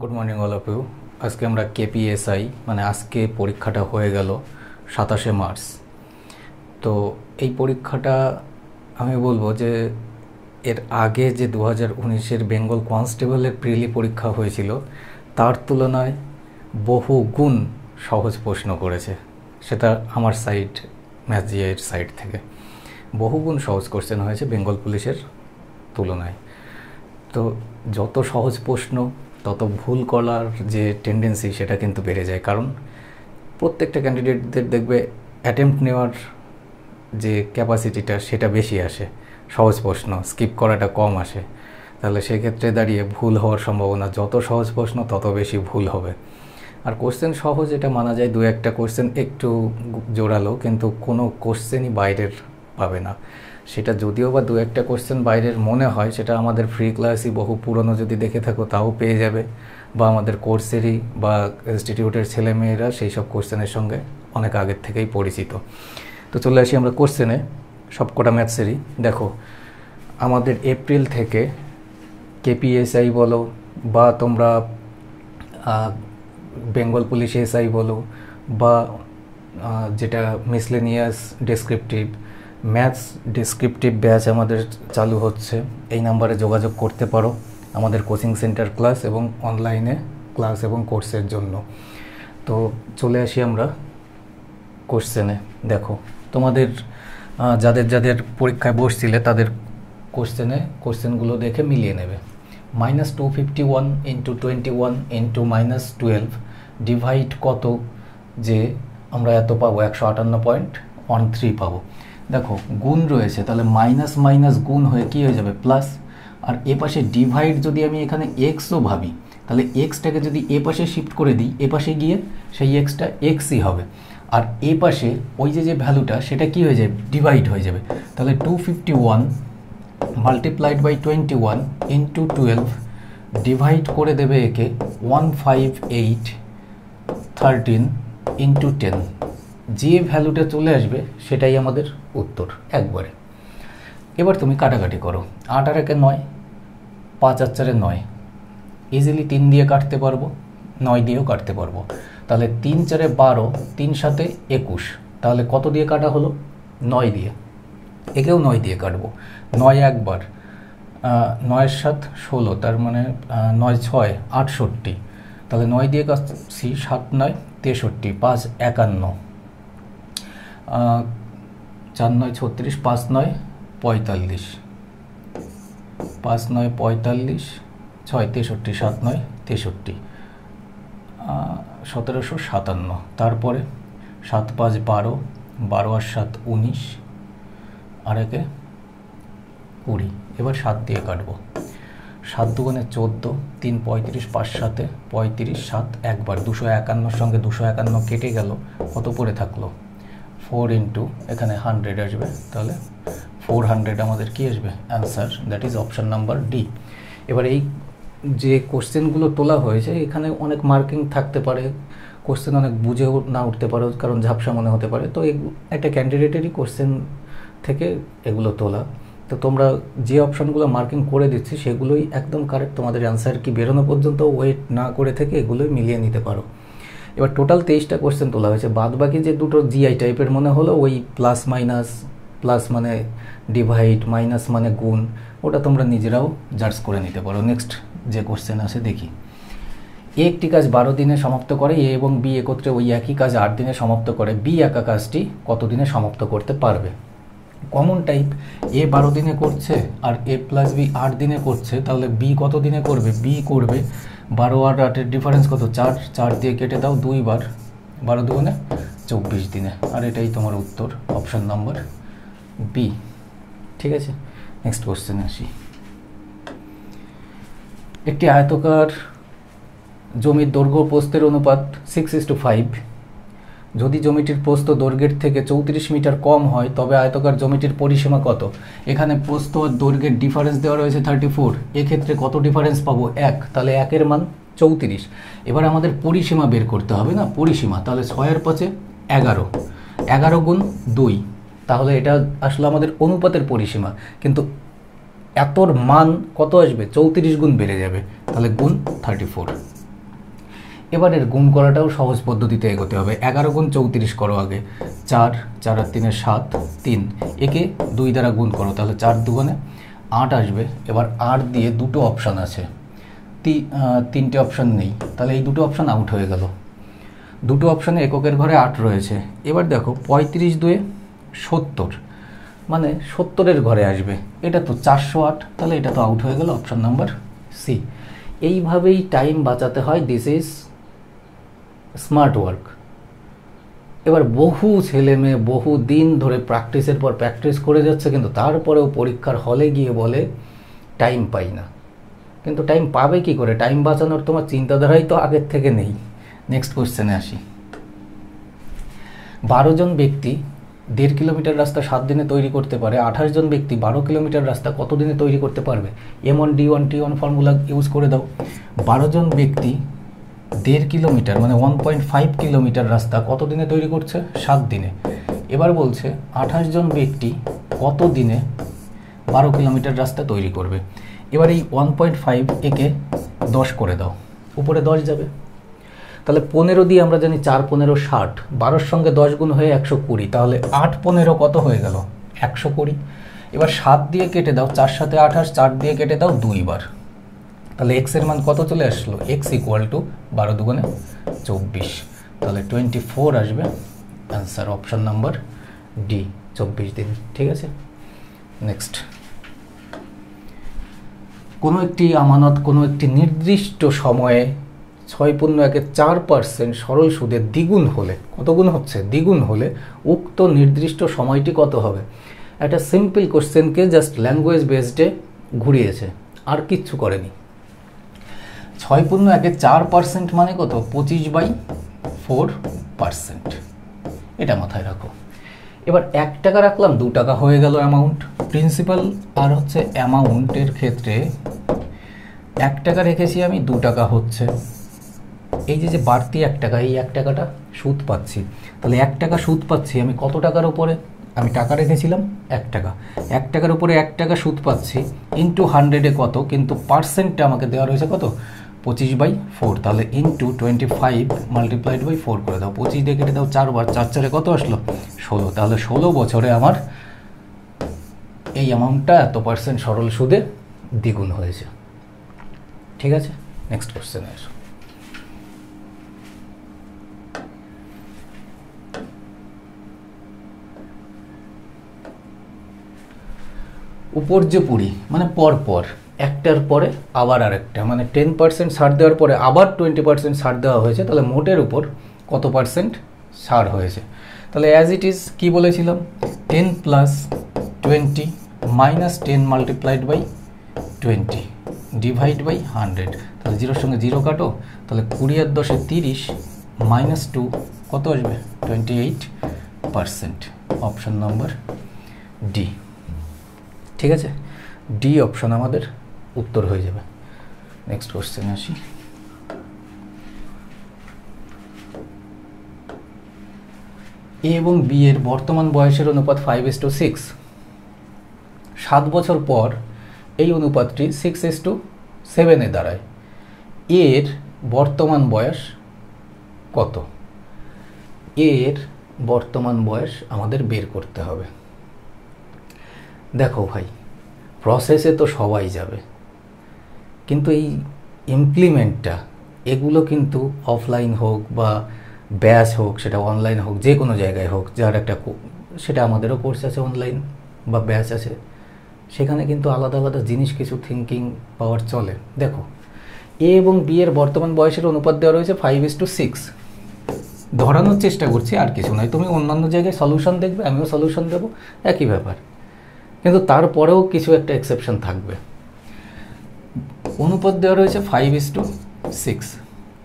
Good morning all of you. আজকে আমরা KPSI মানে আজকে পরীক্ষাটা হয়ে গেল 27শে মার্চ। তো এই পরীক্ষাটা আমি বলবো যে এর আগে যে 2019-এর বেঙ্গল কনস্টেবলের প্রিলি পরীক্ষা হয়েছিল তার তুলনায় বহু গুণ সহজ প্রশ্ন করেছে। সেটা আমার সাইড ম্যাথজিআইয়ের সাইড থেকে বহুগুণ সহজ কোশ্চেন হয়েছে বেঙ্গল পুলিশের তুলনায়। তো যত সহজ প্রশ্ন তত ভুল করার যে টেন্ডেন্সি সেটা কিন্তু বেড়ে যায়, কারণ প্রত্যেকটা ক্যান্ডিডেটদের দেখবে অ্যাটেম্প্ট নেওয়ার যে ক্যাপাসিটিটা সেটা বেশি আসে, সহজ প্রশ্ন স্কিপ করাটা কম আসে। তাহলে সেক্ষেত্রে দাঁড়িয়ে ভুল হওয়ার সম্ভাবনা, যত সহজ প্রশ্ন তত বেশি ভুল হবে। আর কোশ্চেন সহজ এটা মানা যায়, দু একটা কোশ্চেন একটু জোরালো, কিন্তু কোনো কোশ্চেনই বাইরের পাবে না। সেটা যদিও বা দু একটা কোশ্চেন বাইরের মনে হয়, সেটা আমাদের ফ্রি ক্লাসই বহু পুরনো যদি দেখে থাকো তাও পেয়ে যাবে, বা আমাদের কোর্সেরই বা ইনস্টিটিউটের ছেলেমেয়েরা সেই সব কোশ্চেনের সঙ্গে অনেক আগের থেকেই পরিচিত। তো চলে আসি আমরা কোশ্চেনে, সবকটা ম্যাথসেরই। দেখো, আমাদের এপ্রিল থেকে কেপিএসআই বলো বা তোমরা বেঙ্গল পুলিশ এসআই বলো বা যেটা miscellaneous descriptive maths descriptive batch আমাদের চালু হচ্ছে। এই নাম্বারে যোগাযোগ করতে পারো আমাদের কোচিং সেন্টার ক্লাস এবং অনলাইনে ক্লাস এবং কোর্সের জন্য। তো চলে আসি আমরা কোশ্চেনে। দেখো, তোমাদের যাদের যাদের পরীক্ষায় বসছিলে তাদের কোশ্চেনগুলো দেখে মিলিয়ে নেবে। -251 × 21 × -12 ডিভাইড কত, যে আমরা এত পাবো 158.13 পাবো। দেখো, গুণ রয়েছে, তাহলে মাইনাস মাইনাস গুণ হয়ে কী হয়ে যাবে প্লাস। আর এ পাশে ডিভাইড যদি আমি এখানে এক্সও ভাবি, তাহলে এক্সটাকে যদি এ পাশে শিফট করে দিই, এ পাশে গিয়ে সেই এক্সটা এক্সই হবে। আর এ পাশে ওই যে ভ্যালুটা সেটা কি হয়ে যাবে, ডিভাইড হয়ে যাবে। তাহলে 251 মাল্টিপ্লাইড বাই 21 × 12 ডিভাইড করে দেবে একে 15813 × 10। যে ভ্যালুটা চলে আসবে সেটাই আমাদের উত্তর একবারে। এবার তুমি কাটাকাটি করো, 8 আর 1 9, 5 আর 4 9, ইজিলি 3 দিয়ে কাটতে পারবো, 9 দিয়েও কাটতে পারবো। তাহলে 3 4 12, 3 7 21, তাহলে কত দিয়ে কাটা হলো, 9 দিয়ে। একেও 9 দিয়ে কাটবো, 9 একবার, 9 7 16, তার মানে 9 6 68, তাহলে 9 দিয়ে কাটছি, 7 9 63, 5 51, 4 9 36, 5 9 45, 5 9 45, 6 63, 7 9 63, 1757। তারপরে 7 5 12, 12 আর 7 19, আর একে 20। এবার 7 দিয়ে কাটবো, 7 দুগুণে 14, 3 35, 5 7 35, 7 একবার, 251 সঙ্গে 251 কেটে গেল, কত পড়ে থাকলো 4 × এখানে 100 আসবে। তাহলে 400 আমাদের কি আসবে answer, that is option number D. এবার এই যে কোশ্চেনগুলো তোলা হয়েছে এখানে অনেক মার্কিং থাকতে পারে, কোশ্চেন অনেক বুঝেও না উঠতে পারে, কারণ ঝাপসা মনে হতে পারে। তো একটা ক্যান্ডিডেটেরই কোশ্চেন থেকে এগুলো তোলা। তো তোমরা যে অপশানগুলো মার্কিং করে দিচ্ছি সেগুলোই একদম কারেক্ট, তোমাদের অ্যান্সার কি বেরোনো পর্যন্ত ওয়েট না করে থেকে এগুলোই মিলিয়ে নিতে পারো। এবার টোটাল 23টা কোশ্চেন তোলা হয়েছে, বাদ বাকি যে দুটো জিআই টাইপের মনে হলো, ওই প্লাস মাইনাস, প্লাস মানে ডিভাইড, মাইনাস মানে গুণ, ওটা তোমরা নিজেরাও জাজ করে নিতে পারো। নেক্সট যে কোশ্চেন আছে দেখি। এ একটি কাজ 12 দিনে সমাপ্ত করে, এ এবং বি একত্রে ওই একই কাজ 8 দিনে সমাপ্ত করে, বি একা কাজটি কত দিনে সমাপ্ত করতে পারবে। কমন টাইপ, এ 12 দিনে করছে আর এ প্লাস বি 8 দিনে করছে, তাহলে বি কত দিনে করবে, বি করবে 12 আর 8-এর ডিফারেন্স কত, 4, 4 দিয়ে কেটে দাও 2 বার, 12 দুগুণে 24 দিনে। আর এটাই তোমার উত্তর, অপশান নাম্বার বি। ঠিক আছে, নেক্সট কোশ্চেনে আসি। একটি আয়তকার জমির দৈর্ঘ্য প্রস্থের অনুপাত 6:5। যদি জমিটির প্রস্থ দৈর্ঘ্যের থেকে 34 মিটার কম হয় তবে আয়তকার জমিটির পরিসীমা কত। এখানে প্রস্থ আর দৈর্ঘ্যের ডিফারেন্স দেওয়া রয়েছে 34, এক্ষেত্রে কত ডিফারেন্স পাবো, 1, তাহলে 1-এর মান 34। এবার আমাদের পরিসীমা বের করতে হবে না, পরিসীমা, তাহলে 6 আর 5 11, 11 গুণ 2, তাহলে এটা আসলে আমাদের অনুপাতের পরিসীমা, কিন্তু এতর মান কত আসবে, 34 গুণ বেড়ে যাবে, তাহলে গুণ 34। এবার এর গুণ করাটাও সহজ পদ্ধতিতে এগোতে হবে। 11 গুণ 34 করো আগে, 4 4 আর 3 7, 3, একে 2 দ্বারা গুণ করো, তাহলে 4 দুগুণে 8 আসবে। এবার 8 দিয়ে দুটো অপশান আছে, তিনটে অপশান নেই, তাহলে এই দুটো অপশান আউট হয়ে গেল। দুটো অপশানে এককের ঘরে 8 রয়েছে। এবার দেখো 35 দুয়ে 70, মানে 70-এর ঘরে আসবে, এটা তো 408, তাহলে এটা তো আউট হয়ে গেল, অপশান নাম্বার সি। এইভাবেই টাইম বাঁচাতে হয়, দিস ইজ স্মার্ট ওয়ার্ক। এবার বহু ছেলে মেয়ে বহু দিন ধরে প্র্যাকটিসের পর প্র্যাকটিস করে যাচ্ছে, কিন্তু তারপরেও পরীক্ষার হলে গিয়ে বলে টাইম পাই না। কিন্তু টাইম পাবে কি করে? টাইম বাঁচানোর তোমার চিন্তাধারাই তো আগের থেকে নেই। নেক্সট কোশ্চেনে আসি। 12 জন ব্যক্তি 1.5 কিলোমিটার রাস্তা 7 দিনে তৈরি করতে পারে, 28 জন ব্যক্তি 12 কিলোমিটার রাস্তা কত দিনে তৈরি করতে পারবে? M1 D1 T1 formula use করে দাও। 12 জন ব্যক্তি 1.5 কিলোমিটার মানে 1.5 কিলোমিটার রাস্তা কত দিনে তৈরি করছে? 7 দিনে। এবার বলছে 28 জন ব্যক্তি কত দিনে 12 কিলোমিটার রাস্তা তৈরি করবে। এবার এই 1.5 একে 10 করে দাও, উপরে 10 যাবে, তাহলে 15 দিয়ে আমরা জানি 4 15 60, 12-র সঙ্গে 10 গুণ হয়ে 120, তাহলে 8 15 কত হয়ে গেল? 120। এবার 7 দিয়ে কেটে দাও, 4 7 28, 4 দিয়ে কেটে দাও 2 বার, তাহলে x এর মান কত চলে আসলো? x ইকুয়াল টু 12 দুগুণে 24, তাহলে 24 আসবে। অ্যান্সার অপশান নাম্বার ডি, 24 দিন। ঠিক আছে, নেক্সট। কোনো একটি আমানত কোনো একটি নির্দিষ্ট সময়ে 6.4% সরল সুদের দ্বিগুণ হলে, কত গুণ হচ্ছে? দ্বিগুণ হলে উক্ত নির্দিষ্ট সময়টি কত হবে? একটা সিম্পল কোশ্চেনকে জাস্ট ল্যাঙ্গুয়েজ বেসডে ঘুরিয়েছে, আর কিচ্ছু করেনি। 6.4% মানে কত? 25/4%, এটা মাথায় রাখো। এবার 1 টাকা রাখলাম, 2 টাকা হয়ে গেল অ্যামাউন্ট। প্রিন্সিপাল আর হচ্ছে অ্যামাউন্টের ক্ষেত্রে 1 টাকা রেখেছি আমি, 2 টাকা হচ্ছে। এই যে বাড়তি 1 টাকা, এই 1 টাকাটা সুদ পাচ্ছি, তাহলে 1 টাকা সুদ পাচ্ছি আমি কত টাকার উপরে? আমি টাকা রেখেছিলাম 1 টাকা, 1 টাকার উপরে 1 টাকা সুদ পাচ্ছি, ইন্টু 100-এ কত? কিন্তু পার্সেন্টটা আমাকে দেওয়া রয়েছে কত? 25/4, তাহলে ইন্টু 25 মাল্টিপ্লাইড বাই 4 করে দাও। 25 দিয়ে কেটে দাও 4 বার, 4 4-এ কত আসলো? 16, তাহলে 16 বছরে আমার এই অ্যামাউন্টটা এত % সরল সুদে দ্বিগুণ হয়েছে। ঠিক আছে, নেক্সট কোশ্চেনে আসো। উপর যে পুরি মানে পরপর একটার পরে আবার আরেকটা, মানে 10% ছাড় দেওয়ার পরে আবার 20% ছাড় দেওয়া হয়েছে, তাহলে মোটের উপর কত % ছাড় হয়েছে? তাহলে অ্যাজ ইট ইজ কি বলেছিলাম? 10 + 20 - 10 মাল্টিপ্লাইড বাই 20 ডিভাইড বাই 100, তাহলে 0-র সঙ্গে 0 কাটো, তাহলে 20 আর 10-এ 30 - 2 কত আসবে? 28%, অপশান নাম্বার ডি। ঠিক আছে, ডি অপশান আমাদের উত্তর হয়ে যাবে। নেক্সট কোশ্চেনে আসি। এ এবং বি এর বর্তমান বয়সের অনুপাত 5:6। 7 বছর পর এই অনুপাতটি 6:7-এ দাঁড়ায়। এর বর্তমান বয়স কত? এর বর্তমান বয়স আমাদের বের করতে হবে। দেখো ভাই, প্রসেসে তো সবাই যাবে, কিন্তু এই ইমপ্লিমেন্টটা এগুলো কিন্তু অফলাইন হোক বা ব্যাচ হোক, সেটা অনলাইন হোক, যে কোনো জায়গায় হোক, যার একটা সেটা আমাদেরও কোর্স আছে অনলাইন বা ব্যাচ আছে, সেখানে কিন্তু আলাদা আলাদা জিনিস কিছু থিঙ্কিং পাওয়ার চলে। দেখো, এ এবং বি এর বর্তমান বয়সের অনুপাত দেওয়া রয়েছে 5:6। ধরানোর চেষ্টা করছি, আর কিছু নয়। তুমি অন্যান্য জায়গায় সলিউশন দেখবে, আমিও সলিউশন দেবো, একই ব্যাপার, কিন্তু তারপরেও কিছু একটা এক্সেপশন থাকবে। অনুপাত দেওয়া রয়েছে 5:6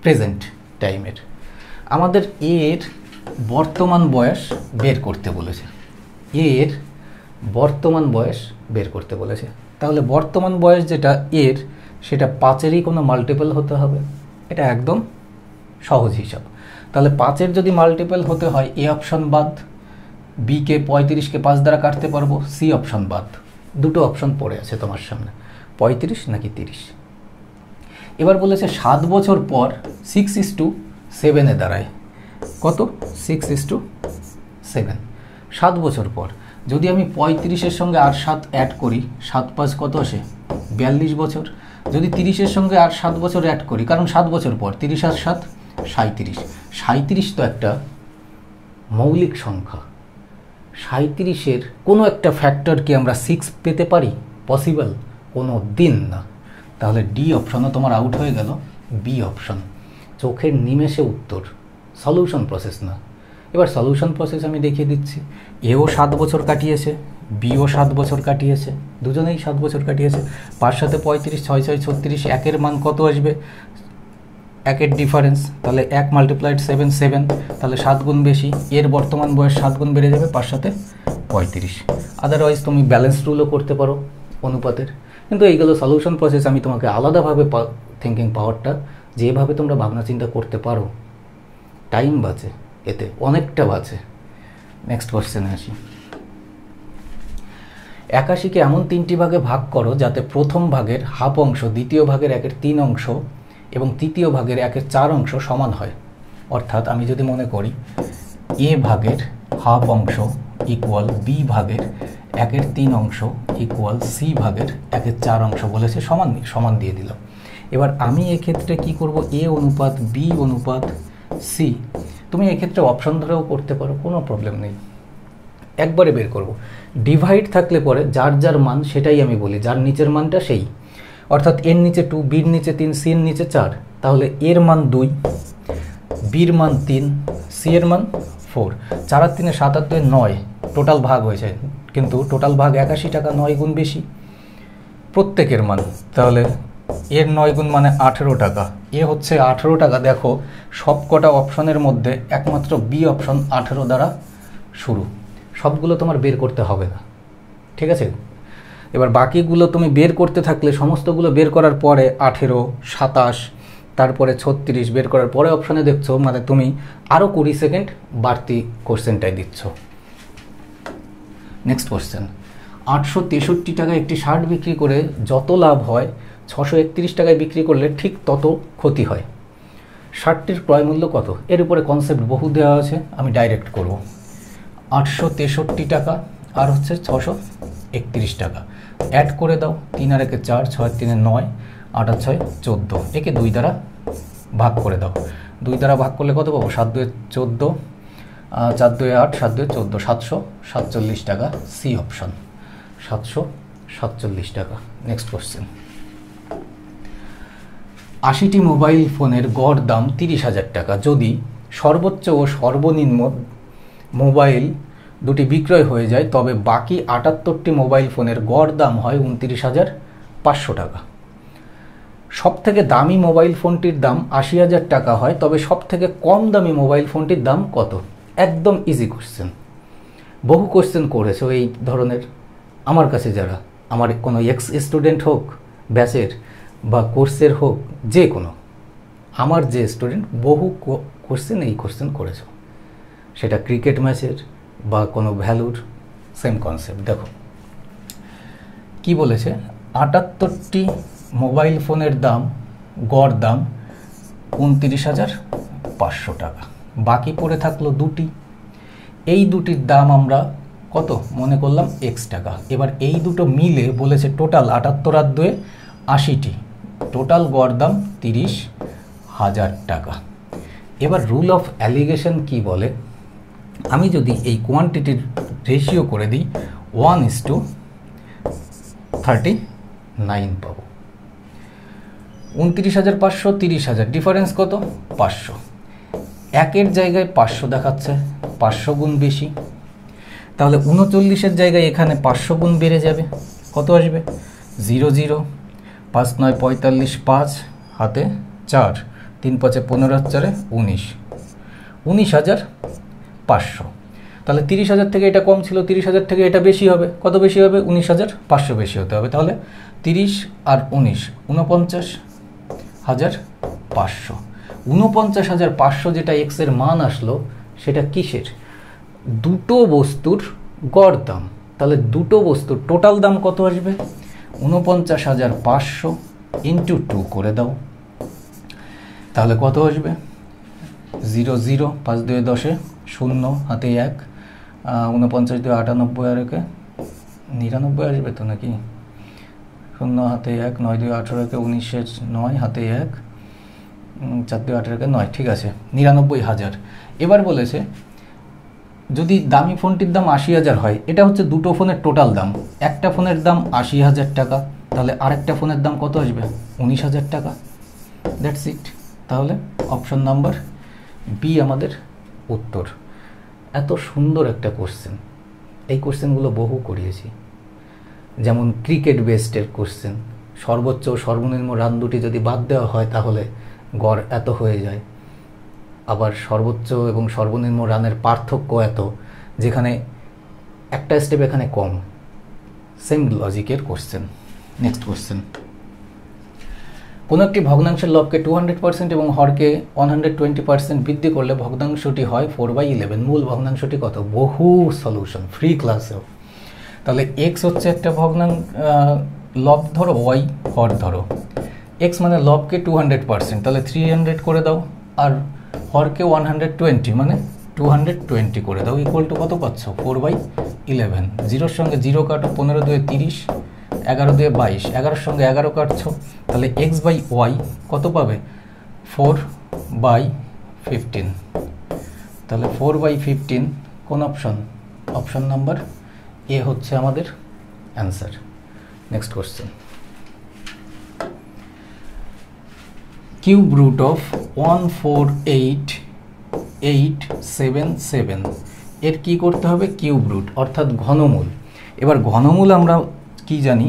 প্রেজেন্ট টাইমের। আমাদের এর বর্তমান বয়স বের করতে বলেছে, এর বর্তমান বয়স বের করতে বলেছে। তাহলে বর্তমান বয়স যেটা এর, সেটা 5-এরই কোনো মাল্টিপল হতে হবে, এটা একদম সহজ হিসাব। তাহলে 5-এর যদি মাল্টিপল হতে হয়, এ অপশন বাদ, বিকে 35-কে 5 দ্বারা কাটতে পারবো, সি অপশন বাদ। দুটো অপশন পড়ে আছে তোমার সামনে, 35 নাকি 30। এবার বলেছে 7 বছর পর 6:7 দাঁড়ায় কত? 6:7। 7 বছর পর যদি আমি 35-এর সঙ্গে আর 7 অ্যাড করি, 7 5 কত আসে? 42 বছর। যদি 30-এর সঙ্গে আর 7 বছর অ্যাড করি, কারণ 7 বছর পর 30 আর 7 37। 37 তো একটা মৌলিক সংখ্যা। 37-এর কোনো একটা ফ্যাক্টর কি আমরা 6 পেতে পারি? পসিবল কোনো দিন না। তাহলে ডি অপশনও তোমার আউট হয়ে গেল। বি অপশন চোখের নিমেষে উত্তর, সলিউশন প্রসেস না। এবার সলিউশন প্রসেস আমি দেখিয়ে দিচ্ছি। এও 7 বছর কাটিয়েছে, বিও 7 বছর কাটিয়েছে, দুজনেই 7 বছর কাটিয়েছে। 5 7 35, 6 6 36, 1-এর মান কত আসবে? 1-এর ডিফারেন্স, তাহলে 1 × 7 7, তাহলে 7 গুণ বেশি। এর বর্তমান বয়স 7 গুণ বেড়ে যাবে, 5 7 35। আদারওয়াইজ তুমি ব্যালেন্স রুলও করতে পারো অনুপাতের। কিন্তু এইগুলো সলিউশন প্রসেস আমি তোমাকে আলাদাভাবে থিঙ্কিং পাওয়ারটা যেভাবে তোমরা ভাবনা চিন্তা করতে পারো, টাইম বাঁচে, এতে অনেকটা বাঁচে। নেক্সট কোশ্চেনে আসি। 81-কে এমন 3টি ভাগে ভাগ করো যাতে প্রথম ভাগের হাফ অংশ দ্বিতীয় ভাগের 1/3 অংশ এবং তৃতীয় ভাগের 1/4 অংশ সমান হয়। অর্থাৎ আমি যদি মনে করি এ ভাগের হাফ অংশ ইকুয়াল বি ভাগের 1/3 অংশ ইকুয়াল সি ভাগের 1/4 অংশ বলেছে, সমান সমান দিয়ে দিলাম। এবার আমি এক্ষেত্রে কি করব? এ অনুপাত বি অনুপাত সি। তুমি এক্ষেত্রে অপশন ধরেও করতে পারো, কোনো প্রবলেম নেই। একবারে বের করব। ডিভাইড থাকলে পরে যার যার মান সেটাই আমি বলি, যার নিচের মানটা সেই। অর্থাৎ এর নিচে 2, বির নিচে 3, সির নিচে 4, তাহলে এর মান 2, বির মান 3, সি এর মান 4। 4 আর 3 7 আর 2 9, টোটাল ভাগ হয়েছে, কিন্তু টোটাল ভাগ 81 টাকা, 9 গুণ বেশি প্রত্যেকের মান। তাহলে এর 9 গুণ মানে 18 টাকা, এ হচ্ছে 18 টাকা। দেখো সব কটা অপশনের মধ্যে একমাত্র বি অপশন 18 দ্বারা শুরু। সবগুলো তোমার বের করতে হবে না, ঠিক আছে? এবার বাকিগুলো তুমি বের করতে থাকলে সমস্তগুলো বের করার পরে 18, 27, তারপরে 36 বের করার পরে অপশানে দেখছো, মানে তুমি আরও 20 সেকেন্ড বাড়তি কোশ্চেনটাই দিচ্ছ। Next question. 863 টাকায় একটি শার্ট বিক্রি করে যত লাভ হয় 631 টাকায় বিক্রি করলে ঠিক তত ক্ষতি হয়। শার্টটির ক্রয় মূল্য কত? এর উপরে কনসেপ্ট বহু দেওয়া আছে, আমি ডাইরেক্ট করব। 863 টাকা আর হচ্ছে 631 টাকা অ্যাড করে দাও। 3 আর 1 4, 6 আর 3 9, 8 আর 6 14। একে 2 দ্বারা ভাগ করে দাও। 2 দ্বারা ভাগ করলে কত পাবো? 7 2 14, 4 2 8, 7 2 14, 747 টাকা। সি অপশন 747 টাকা। Next question. 80টি মোবাইল ফোনের গড় দাম 30,000 টাকা। যদি সর্বোচ্চ ও সর্বনিম্ন মোবাইল দুটি বিক্রয় হয়ে যায় তবে বাকি 78টি মোবাইল ফোনের গড় দাম হয় 29,500 টাকা। সবথেকে দামি মোবাইল ফোনটির দাম 80,000 টাকা হয়, তবে সবথেকে কম দামি মোবাইল ফোনটির দাম কত? একদম ইজি কোশ্চেন, বহু কোশ্চেন করেছো এই ধরনের আমার কাছে। যারা আমার কোনো এক্স স্টুডেন্ট হোক ব্যাচের বা কোর্সের হোক, যে কোনো আমার যে স্টুডেন্ট, বহু কোশ্চেন এই কোশ্চেন করেছো, সেটা ক্রিকেট ম্যাচের বা কোনো ভ্যালুর, সেম কনসেপ্ট। দেখো কি বলেছে, 78টি মোবাইল ফোনের দাম, গড় দাম 29,500 টাকা। বাকি পড়ে থাকলো দুটি, এই দুটির দাম আমরা কত মনে করলাম এক্স টাকা। এবার এই দুটো মিলে বলেছে টোটাল 78 আর 2 80টি, টোটাল গড় দাম 30,000 টাকা। এবার রুল অফ অ্যালিগেশন কি বলে, আমি যদি এই কোয়ান্টিটির রেশিও করে দিই 1:39 পাবো। 29,500, 30,000, ডিফারেন্স কত? 500। একের জায়গায় 500 দেখাচ্ছে, 500 গুণ বেশি, তাহলে 39-এর জায়গায় এখানে 500 গুণ বেড়ে যাবে। কত আসবে? 0 0, 5 9 45, 5 হাতে 4, 3 5 15 4 19, 19,500। তাহলে 30,000 থেকে এটা কম ছিল, 30,000 থেকে এটা বেশি হবে। কত বেশি হবে? 19,500 বেশি হতে হবে। তাহলে 30 আর 19, 49,500। 49,500 যেটা এক্স এর মান আসলো, সেটা কিসের? দুটো বস্তুর গড় দাম। তাহলে দুটো বস্তুর টোটাল দাম কত আসবে? 49,500 ইন্টু 2 করে দাও, তাহলে কত আসবে 0 0 5 2 10 শূন্য হাতে 1 49 2 98 আর 1 99 আসবে তো নাকি শূন্য হাতে 1 9 2 18 কে 19 9 হাতে 1 4 2 18 কে 9 ঠিক আছে 99,000। এবার বলেছে যদি দামি ফোনটির দাম 80,000 হয়, এটা হচ্ছে দুটো ফোনের টোটাল দাম, একটা ফোনের দাম 80,000 টাকা, তাহলে আরেকটা ফোনের দাম কত আসবে 19,000 টাকা। That's it. তাহলে অপশন নাম্বার বি আমাদের উত্তর। এত সুন্দর একটা কোশ্চেন, এই কোশ্চেনগুলো বহু করিয়েছি। যেমন ক্রিকেট বেসডের কোশ্চেন, সর্বোচ্চ সর্বনিম্ন রান দুটি যদি বাদ দেওয়া হয় তাহলে গড় এত হয়ে যায়, আবার সর্বোচ্চ এবং সর্বনিম্ন রানের পার্থক্য এত, যেখানে একটা স্টেপ এখানে কম। সেম লজিকের কোশ্চেন। নেক্সট কোশ্চেন, কোনো একটি ভগ্নাংশের লবকে 200% এবং হরকে 120% বৃদ্ধি করলে ভগ্নাংশটি হয় 4/11। মূল ভগ্নাংশটি কত? বহু সলিউশন ফ্রি ক্লাসেও। তাহলে এক্স হচ্ছে একটা লব ধরো, ওয়াই হর ধরো। এক্স মানে লবকে 200%, তাহলে 300 করে দাও, আর হরকে 120 মানে 220 করে দাও, ইকুয়াল টু কত পাচ্ছ 4/11। জিরোর সঙ্গে জিরো কাটো, 15 2 30, 11 2 22, 11-এর সঙ্গে 11 কাটছো, তাহলে এক্স বাই ওয়াই কত পাবে 4/15। তাহলে 4/15 কোন অপশন? অপশন নাম্বার এ হচ্ছে আমাদের answer. Next question, cube root of 148,877 এর কি করতে হবে? কিউব রুট অর্থাৎ ঘনমূল। এবার ঘনমূল আমরা কি জানি,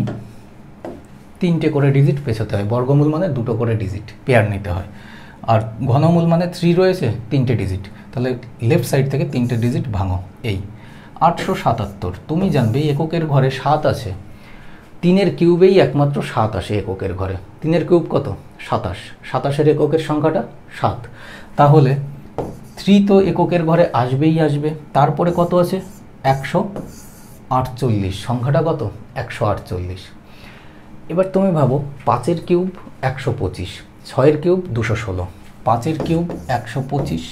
3টে করে ডিজিট পেছাতে হয়। বর্গমূল মানে 2টো করে ডিজিট পেয়ার নিতে হয়, আর ঘনমূল মানে 3 রয়েছে 3টে ডিজিট, তাহলে লেফট সাইড থেকে 3টে ডিজিট ভাঙো। এই 877 তুমি জানবে এককের ঘরে 7 আছে, 3-এর কিউবেই একমাত্র 7 আসে এককের ঘরে। 3-এর কিউব কত? 27। 27-এর এককের সংখ্যাটা 7, তাহলে 3 তো এককের ঘরে আসবেই আসবে। তারপরে কত আছে? 148, সংখ্যাটা কত? 148। এবার তুমি ভাবো 5-এর কিউব 125, 6-এর কিউব 216, 5-এর কিউব 125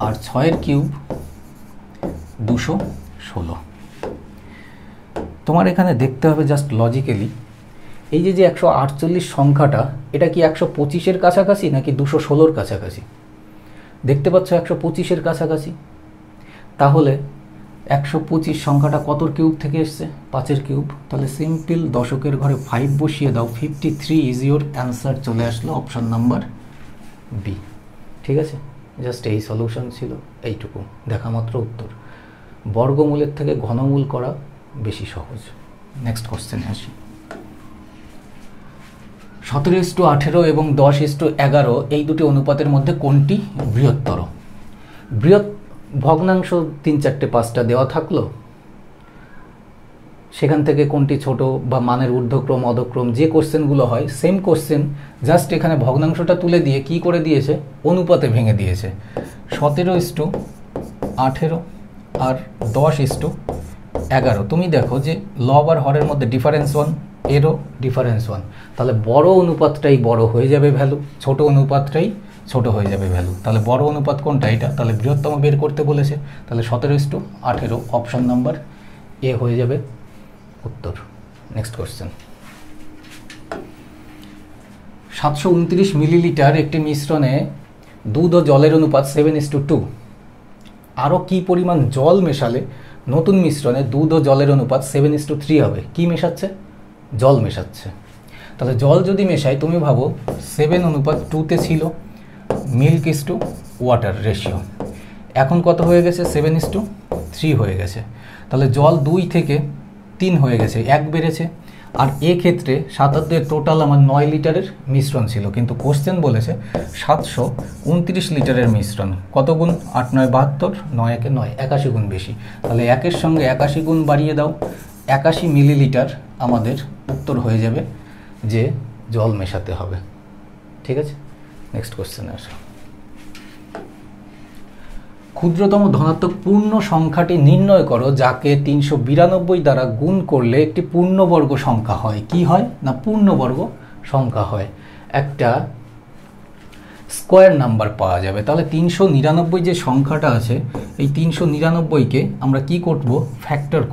আর 6-এর কিউব 216। তোমার এখানে দেখতে হবে জাস্ট লজিক্যালি, এই যে 148 সংখ্যাটা, এটা কি 125-এর কাছাকাছি নাকি 216-র কাছাকাছি? দেখতে পাচ্ছ 125-এর কাছাকাছি। তাহলে 125 সংখ্যাটা কতর কিউব থেকে এসছে? 5-এর কিউব। তাহলে সিম্পল দশকের ঘরে 5 বসিয়ে দাও, 53 ইজ ইউর অ্যান্সার। চলে আসলো অপশন নাম্বার বি। ঠিক আছে, জাস্ট এই সলিউশন ছিল, এইটুকু দেখা মাত্র উত্তর। বর্গমূলের থেকে ঘনমূল করা বেশি সহজ। নেক্সট কোশ্চেনে আসি। 17:18 এবং 10:11 এই দুটি অনুপাতের মধ্যে কোনটি বৃহত্তর? ভগ্নাংশ 3 4টে 5টা দেওয়া থাকলো, সেখান থেকে কোনটি ছোট বা মানের ঊর্ধ্বক্রম অধক্রম যে কোশ্চেনগুলো হয়, সেম কোশ্চেন, জাস্ট এখানে ভগ্নাংশটা তুলে দিয়ে কি করে দিয়েছে? অনুপাতে ভেঙে দিয়েছে। 17:18 আর 10:11 তুমি দেখো যে লব আর হরের মধ্যে ডিফারেন্স 1, এরও ডিফারেন্স 1, তাহলে বড় অনুপাতটাই বড় হয়ে যাবে ভ্যালু, ছোট অনুপাতটাই ছোট হয়ে যাবে ভ্যালু। তাহলে বড় অনুপাত কোনটা? এটা। তাহলে বৃহত্তম বের করতে বলেছে, তাহলে 17:18 অপশন নাম্বার এ হয়ে যাবে উত্তর। নেক্সট কোশ্চেন, 729 মিলিলিটার একটি মিশ্রণে দুধ ও জলের অনুপাত 7:2। আরও কি পরিমাণ জল মেশালে নতুন মিশ্রণে দুধ ও জলের অনুপাত 7:3 হবে? কি মেশাচ্ছে? জল মেশাচ্ছে। তাহলে জল যদি মেশাই, তুমি ভাবো 7:2 ছিল milk is to water ratio, এখন কত হয়ে গেছে? 7:3 হয়ে গেছে। তাহলে জল 2 থেকে 3 হয়ে গেছে, 1 বেড়েছে। আর এক্ষেত্রে 7 টোটাল আমার 9 লিটারের মিশ্রণ ছিল, কিন্তু কোশ্চেন বলেছে 729 লিটারের মিশ্রণ। কত গুণ? 8 9 72, 9 1 9, 81 গুণ বেশি। তাহলে 1-এর সঙ্গে 81 গুণ বাড়িয়ে দাও, 81 মিলিলিটার আমাদের উত্তর হয়ে যাবে যে জল মেশাতে হবে। ঠিক আছে, নেক্সট কোশ্চেনে আসো। ক্ষুদ্রতম ধনাত্মক পূর্ণ সংখ্যাটি নির্ণয় করো যাকে 392 দ্বারা গুণ করলে একটি পূর্ণবর্গ সংখ্যা হয়। কি হয় না? পূর্ণবর্গ সংখ্যা হয়। একটা স্কোয়ার নাম্বার পাওয়া যাবে। তাহলে 399 যে সংখ্যাটা আছে, এই 399কে আমরা কি করব? ফ্যাক্টর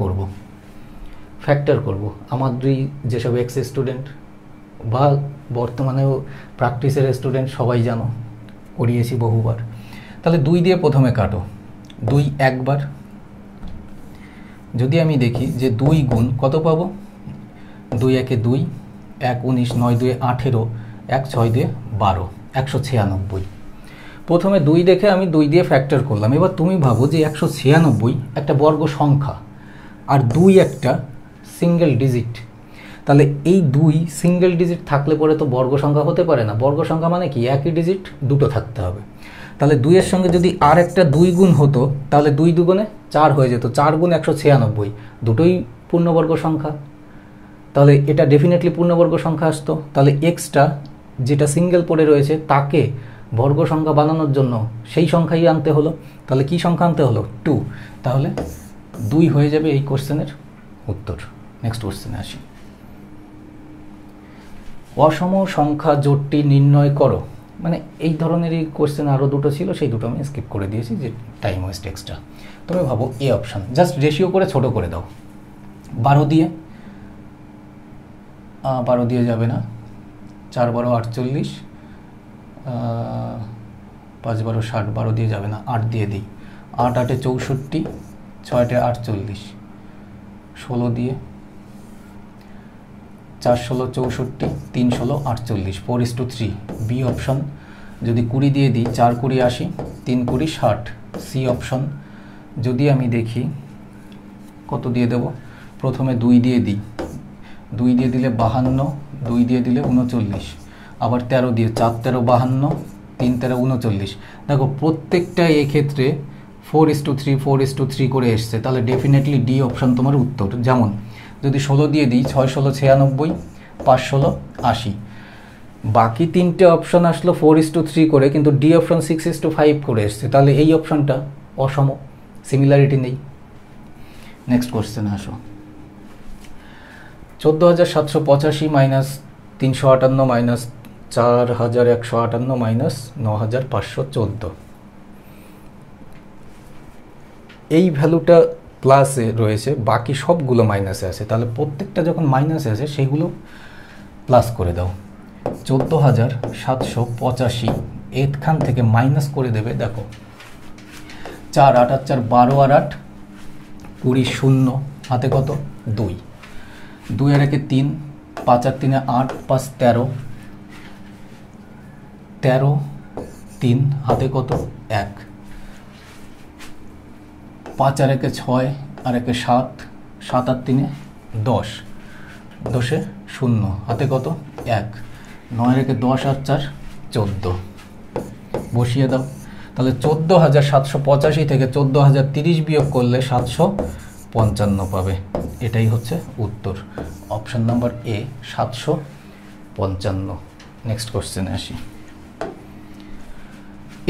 করব। আমার যেসব এক্স স্টুডেন্ট বা বর্তমানেও প্র্যাকটিসের স্টুডেন্ট সবাই জানো, করিয়েছি বহুবার। তাহলে 2 দিয়ে প্রথমে কাটো, 2 একবার। যদি আমি দেখি যে 2 গুণ কত পাবো, 2 একে 2, 1 19, 9 2 18, 1 6 2 12, 196। প্রথমে 2 দেখে আমি 2 দিয়ে ফ্যাক্টর করলাম। এবার তুমি ভাবো যে 196 একটা বর্গ সংখ্যা আর 2 একটা সিঙ্গেল ডিজিট। তাহলে এই 2 সিঙ্গেল ডিজিট থাকলে পরে তো বর্গ সংখ্যা হতে পারে না। বর্গ সংখ্যা মানে কি? একই ডিজিট দুটো থাকতে হবে। তাহলে 2 এর সঙ্গে যদি আর একটা 2 গুণ হতো, তাহলে 2 দুগুণে 4 হয়ে যেত। 4 গুণ 196, দুটোই পূর্ণবর্গ সংখ্যা। তাহলে এটা ডেফিনেটলি পূর্ণবর্গ সংখ্যা আসতো। তাহলে এক্সটা যেটা সিঙ্গেল পড়ে রয়েছে তাকে বর্গ সংখ্যা বানানোর জন্য সেই সংখ্যাই আনতে হলো। তাহলে কি সংখ্যা আনতে হলো? 2। তাহলে 2 হয়ে যাবে এই কোশ্চেনের উত্তর। নেক্সট কোশ্চেনে আসি। অসম সংখ্যা জোটটি নির্ণয় করো। মানে এই ধরনেরই কোশ্চেন আরও দুটো ছিল, সেই দুটো আমি স্কিপ করে দিয়েছি, যে টাইম ওয়েস্ট এক্সট্রা। তুমি ভাবো এ অপশান, জাস্ট রেশিও করে ছোট করে দাও। 12 দিয়ে 12 দিয়ে যাবে না, 4 12 48, 5 12 60, 12 দিয়ে যাবে না, 8 দিয়ে দিই। 8 8 64, 6 8 48, 16 দিয়ে, 4 16 64, 3 16 48, 4:3। B option. যদি 20 দিয়ে দিই, 4 20 80, 3 20 60। C option. যদি আমি দেখি কত দিয়ে দেব, প্রথমে 2 দিয়ে দিই, 2 দিয়ে দিলে 52, 2 দিয়ে দিলে 39, আবার 13 দিয়ে, 4 13 52, 3 13 39। দেখো প্রত্যেকটা এক্ষেত্রে 4:3 4:3 করে এসছে। তাহলে ডেফিনেটলি ডি অপশান তোমার উত্তর। যেমন যদি 16 দিয়ে দিই, 6 16 96, 5 16 80। বাকি তিনটে অপশান আসলো 4:3 করে, কিন্তু ডি অপশান 6:5 করে এসছে। তাহলে এই অপশানটা অসম, সিমিলারিটি নেই। নেক্সট কোশ্চেনে আসো। 14,785 মাইনাস 358 মাইনাস 4,158 মাইনাস 9,514। এই ভ্যালুটা প্লাসে রয়েছে, বাকি সবগুলো মাইনাসে আছে। তাহলে প্রত্যেকটা যখন মাইনাসে আছে সেইগুলো প্লাস করে দাও। 14,785 এখান থেকে মাইনাস করে দেবে। দেখো 4 8 8 4 12 আর 8 20 0, হাতে কত? 2। 2 আর 1 3, 5 আর 3 8, 5 13, 13 3, হাতে কত? 1। 5 আর 1 6 আর 1 7, 7 আর 3 10, 10 0, হাতে কত? 1। 9 আর 1 10 আর 4 14। বসিয়ে দাও। তাহলে 14,785 থেকে 14,030 বিয়োগ করলে 755 পাবে। এটাই হচ্ছে উত্তর। Option number A 755। নেক্সট কোশ্চেনে আসি।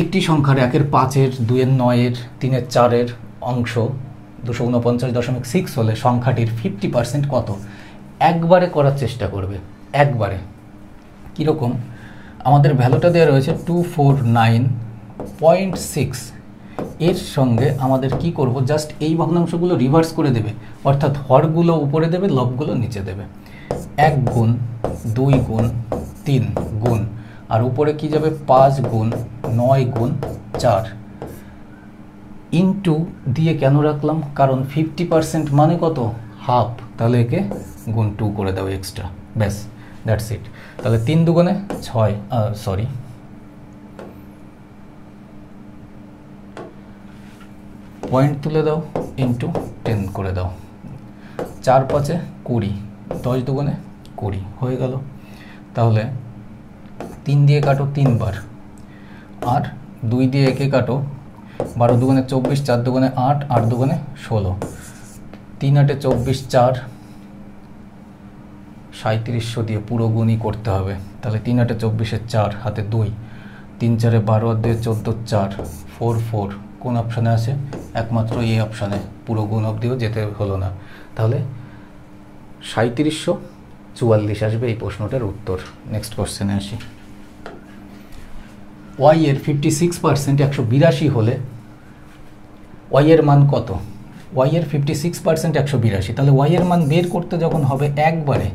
একটি সংখ্যার 1 এর 5 এর 2 এর 9 এর 3 এর 4 এর অংশ 249.6 হলে সংখ্যাটির 50% কত? একবারে করার চেষ্টা করবে, একবারে। কীরকম? আমাদের ভ্যালুটা দেওয়া রয়েছে 249.6। এর সঙ্গে আমাদের কি করব? জাস্ট এই ভগ্নাংশগুলো রিভার্স করে দেবে, অর্থাৎ হরগুলো উপরে দেবে, লবগুলো নিচে দেবে। 1 গুণ 2 গুণ 3 গুণ, আর উপরে কি যাবে? 5 গুণ 9 গুণ 4 ইনটু দিয়ে কেন রাখলাম? কারণ 50% মানে কত? হাফ। তাহলে একে গুণ 2 করে দাও এক্সট্রা, ব্যাস, দ্যাটস ইট। তাহলে 3 দুগুণে 6, সরি পয়েন্ট তুলে দাও, ইন্টু 10 করে দাও। 4 5 20, 10 দুগুণে 20 হয়ে গেল। তাহলে 3 দিয়ে কাটো 3 বার, আর 2 দিয়ে একে কাটো। 12 দুগুণে 24, 4 দুগুণে 8, 8 দুগুণে 16, 3 8 24, 4 3700 দিয়ে পুরো গুণই করতে হবে। তাহলে 3 8 24, 4 হাতে 2, 3 4 12 আর 2 14, 4 4 4। কোন অপশানে আছে? একমাত্র এই অপশানে। পুরো গুণ অবধিও যেতে হলো না। তাহলে 3744 আসবে এই প্রশ্নটার উত্তর। নেক্সট কোশ্চেনে আসি। ওয়াই এর 56% 182 হলে ওয়াই এর মান কত? ওয়াই এর 56% 182, তাহলে ওয়াই এর মান বের করতে যখন হবে একবারে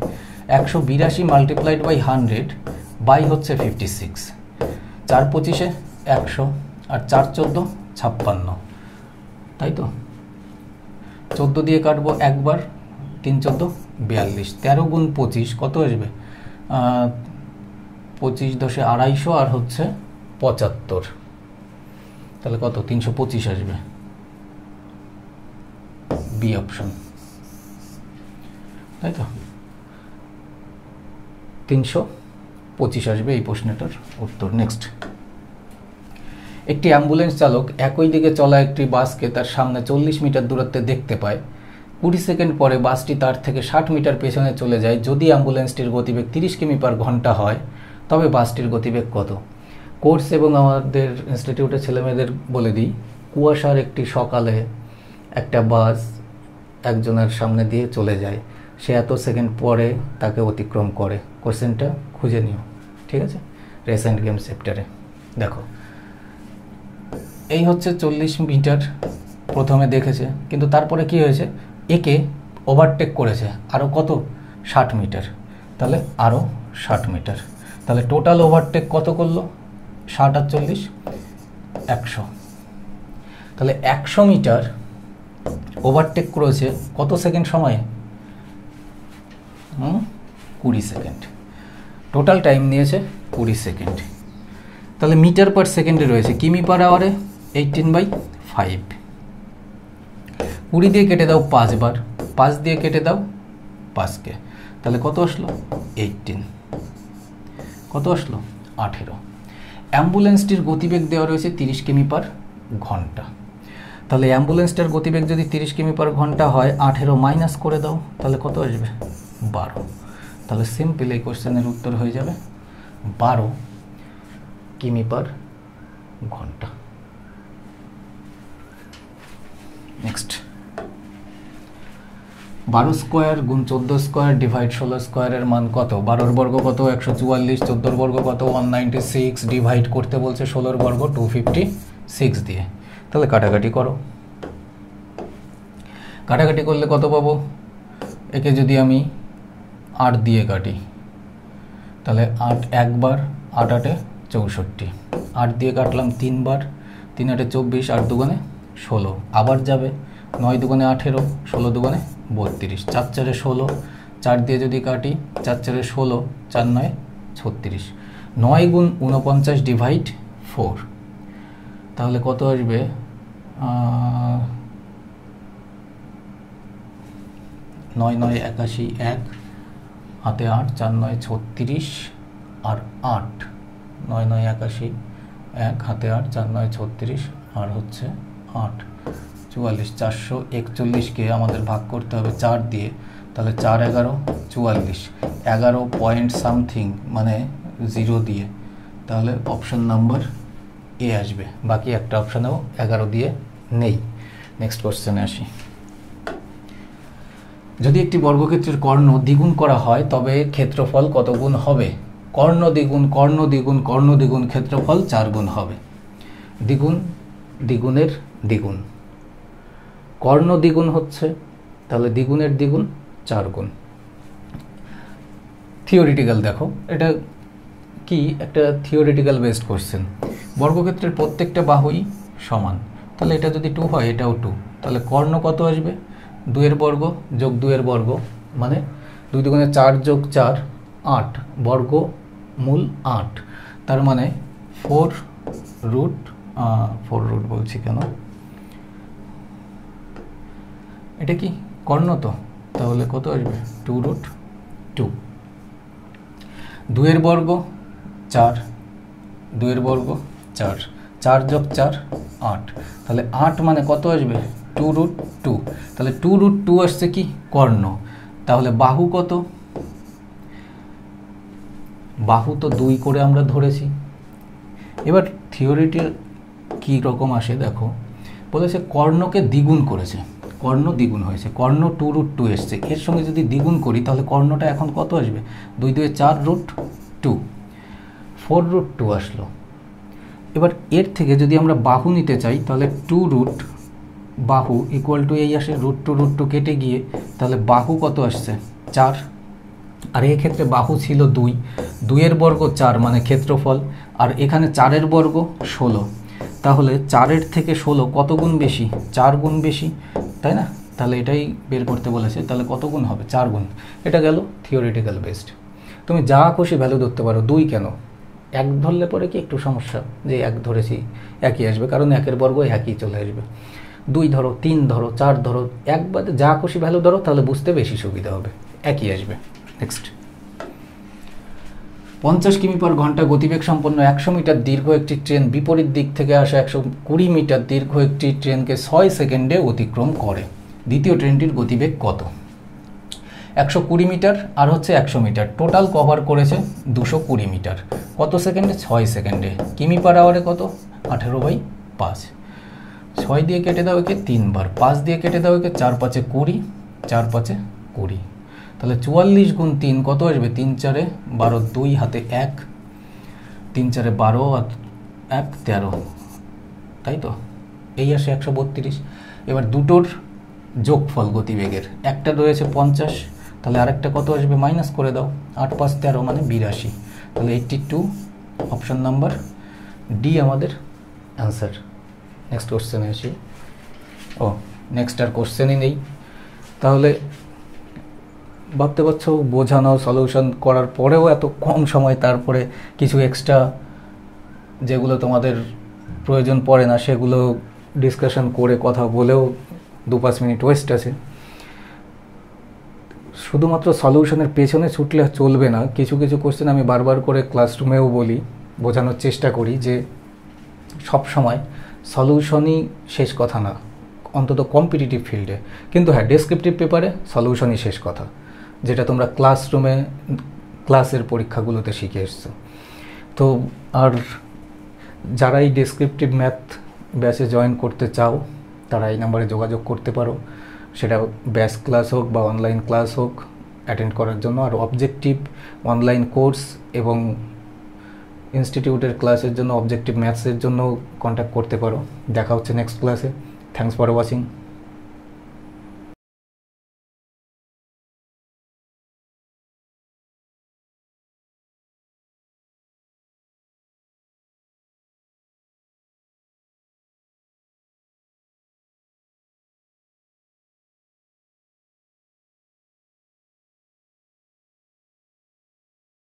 182 মাল্টিপ্লাইড বাই 100 বাই হচ্ছে 56, 4 25 100 আর 4 14 56, তাই তো? 14 দিয়ে কাটবো একবার, 3 14 42, 13 গুণ 25 কত আসবে? 25 10 250 আর হচ্ছে 75, তাহলে কত? 325 আসবে, বি অপশন, তাই তো? 325 আসবে এই প্রশ্নটার উত্তর। নেক্সট, একটি অ্যাম্বুলেন্স চালক একই দিকে চলা একটি বাসকে তার সামনে 40 মিটার দূরত্বে দেখতে পায়। 20 সেকেন্ড পরে বাসটি তার থেকে 60 মিটার পেছনে চলে যায়। যদি অ্যাম্বুলেন্সটির গতিবেগ 30 কিমি/ঘন্টা হয় তবে বাসটির গতিবেগ কত? কোর্স এবং আমাদের ইনস্টিটিউটের ছেলেমেয়েদের বলে দিই, কুয়াশার একটি সকালে একটা বাস একজনের সামনে দিয়ে চলে যায়, সে এত সেকেন্ড পরে তাকে অতিক্রম করে। কোশ্চেনটা খুঁজে নিও, ঠিক আছে? রেসেন্ট গেম চ্যাপ্টারে দেখো, এই হচ্ছে 40 মিটার প্রথমে দেখেছে, কিন্তু তারপরে কি হয়েছে? একে ওভারটেক করেছে আরও কত? 60 মিটার, তাহলে আরও 60 মিটার, তাহলে টোটাল ওভারটেক কত করলো? 60 আর 40 100, তাহলে 100 মিটার ওভারটেক করেছে কত সেকেন্ড সময়ে? 20 সেকেন্ড। টোটাল টাইম নিয়েছে 20 সেকেন্ড। তাহলে মিটার পার সেকেন্ডে রয়েছে, কিমি পার আওয়ারে 18/5। 20 দিয়ে কেটে দাও 5 বার, 5 দিয়ে কেটে দাও 5কে, তাহলে কত আসলো? 18। কত আসলো? 18। অ্যাম্বুলেন্সটির গতিবেগ দেওয়া রয়েছে 30 কিমি/ঘন্টা। তাহলে অ্যাম্বুলেন্সটার গতিবেগ যদি 30 কিমি/ঘন্টা হয়, 18 মাইনাস করে দাও, তাহলে কত আসবে? 12। তাহলে সিম্পল এই কোশ্চেনের উত্তর হয়ে যাবে 12 কিমি/ঘন্টা। নেক্সট, 12 স্কোয়ার গুণ 14 স্কোয়ার ডিভাইড 16 স্কোয়ারের মান কত? 12 বর্গ কত? 144, 14 বর্গ কত? 196, ডিভাইড করতে বলছে 16 বর্গ 256 দিয়ে। তাহলে কাটাকাটি করো, কাটাকাটি করলে কত পাবো? একে যদি আমি 8 দিয়ে কাটি, তাহলে 8 একবার, 8 8 64, 8 দিয়ে কাটলাম 3 বার, 3 8 24, 8 দুগুণে 16, আবার যাবে 9 দুগুণে 18, 16 দুগুণে 32, 4 4 16, 4 দিয়ে যদি কাটি 4 4 16, 4 9 36, 9 গুণ 49 ডিভাইড 4, তাহলে কত আসবে? 9 9 81, 1 হাতে 8, 4 9 36 আর 8, 9 9 81, 1 হাতে 8, 4 9 36 আর হচ্ছে 8 44, 441কে আমাদের ভাগ করতে হবে 4 দিয়ে, তাহলে 4 11 44, 11 পয়েন্ট সামথিং মানে 0 দিয়ে, তাহলে অপশন নাম্বার এ আসবে। বাকি একটা অপশানেও 11 দিয়ে নেই। নেক্সট কোশ্চেনে আসি, যদি একটি বর্গক্ষেত্রের কর্ণ দ্বিগুণ করা হয় তবে ক্ষেত্রফল কত গুণ হবে? কর্ণ দ্বিগুণ, কর্ণ দ্বিগুণ, কর্ণ দ্বিগুণ, ক্ষেত্রফল 4 গুণ হবে। দ্বিগুণ, দ্বিগুণের দ্বিগুণ, কর্ণ দ্বিগুণ হচ্ছে, তাহলে দ্বিগুণের দ্বিগুণ 4 গুণ। থিওরিটিক্যাল দেখো, এটা কি একটা থিওরিটিক্যাল বেসড কোশ্চেন। বর্গক্ষেত্রের প্রত্যেকটা বাহুই সমান, তাহলে এটা যদি 2 হয় এটাও 2, তাহলে কর্ণ কত আসবে? 2 এর বর্গ যোগ 2 এর বর্গ মানে 2 দুগুণে 4 যোগ 4 8, বর্গ মূল 8, তার মানে 4 রুট বলছি কেন, এটা কি কর্ণ তো, তাহলে কত আসবে? 2√2। 2 এর বর্গ 4, 2 এর বর্গ 4, 4 যোগ 4 8, তাহলে 8 মানে কত আসবে? 2√2, তাহলে 2√2 আসছে কি? কর্ণ। তাহলে বাহু কত? বাহু তো 2 করে আমরা ধরেছি। এবার থিওরিটির কি রকম আসে দেখো, বলেছে কর্ণকে দ্বিগুণ করেছে, কর্ণ দ্বিগুণ হয়েছে, কর্ণ 2√2 এসছে, এর সঙ্গে যদি দ্বিগুণ করি তাহলে কর্ণটা এখন কত আসবে? 2 2 4√2, 4√2 আসলো। এবার এর থেকে যদি আমরা বাহু নিতে চাই তাহলে 2 রুট বাহু ইকুয়াল টু এই আসে রুট টু কেটে গিয়ে তাহলে বাহু কত আসছে 4, আর এই ক্ষেত্রে বাহু ছিল 2, 2 বর্গ 4 মানে ক্ষেত্রফল, আর এখানে 4 বর্গ 16, তাহলে 4 থেকে 16 কত গুণ বেশি? 4 গুণ বেশি, তাই না? তাহলে এটাই বের করতে বলেছে, তাহলে কত গুণ হবে? 4 গুণ। এটা গেল থিওরিটিক্যাল বেসড। তুমি যা খুশি ভ্যালু ধরতে পারো, 2 কেন? 1 ধরলে পরে কি একটু সমস্যা, যে 1 ধরেছি একই আসবে, কারণ 1 বর্গ একই চলে আসবে। 2 ধরো, 3 ধরো, 4 ধরো, একবার যা খুশি ভ্যালু ধরো, তাহলে বুঝতে বেশি সুবিধা হবে, একই আসবে। নেক্সট, 50 কিমি/ঘন্টা গতিবেগ সম্পন্ন 100 মিটার দীর্ঘ একটি ট্রেন বিপরীত দিক থেকে আসা 120 মিটার দীর্ঘ একটি ট্রেনকে 6 সেকেন্ডে অতিক্রম করে। দ্বিতীয় ট্রেনটির গতিবেগ কত? 120 মিটার আর হচ্ছে 100 মিটার, টোটাল কভার করেছে 220 মিটার। কত সেকেন্ডে? 6 সেকেন্ডে। কিমি/আওয়ারে কত? 18/5। 6 দিয়ে কেটে দাও একে 3 বার, 5 দিয়ে কেটে দাও একে 4 5 20, 4 5 20, তাহলে 44 গুণ 3 কত আসবে? 3 4 12, 2 হাতে 1, 3 4 12 আর 1 13, তাই তো? এই আসে 132। এবার দুটোর যোগফল গতিবেগের, একটা রয়েছে 50, তাহলে আরেকটা কত আসবে? মাইনাস করে দাও, 8 5 13 মানে 82, তাহলে 82, অপশন নাম্বার ডি আমাদের অ্যান্সার। নেক্সট কোশ্চেনে আসি। নেক্সট আর কোশ্চেনই নেই। তাহলে ভাবতে পারছো বোঝানো সলিউশন করার পরেও এত কম সময়, তারপরে কিছু এক্সট্রা যেগুলো তোমাদের প্রয়োজন পড়ে না সেগুলো ডিসকাশন করে কথা বলেও 2-5 মিনিট ওয়েস্ট আছে। শুধুমাত্র সলিউশনের পেছনে ছুটলে চলবে না, কিছু কিছু কোশ্চেন আমি বারবার করে ক্লাসরুমেও বলি, বোঝানোর চেষ্টা করি যে সব সময় সলিউশনই শেষ কথা না, অন্তত কম্পিটিটিভ ফিল্ডে। কিন্তু হ্যাঁ, ডেসক্রিপটিভ পেপারে সলিউশনই শেষ কথা, যেটা তোমরা ক্লাসরুমে ক্লাসের পরীক্ষাগুলোতে শিখে এসছো। তো আর যারা এই ডেসক্রিপটিভ ম্যাথ ব্যাচে জয়েন করতে চাও তারা এই নাম্বারে যোগাযোগ করতে পারো, সেটা ব্যাচ ক্লাস হোক বা অনলাইন ক্লাস হোক অ্যাটেন্ড করার জন্য। আর অবজেক্টিভ অনলাইন কোর্স এবং ইনস্টিটিউটের ক্লাসের জন্য, অবজেক্টিভ ম্যাথসের জন্য কন্ট্যাক্ট করতে পারো। দেখা হচ্ছে নেক্সট ক্লাসে। Thanks for watching.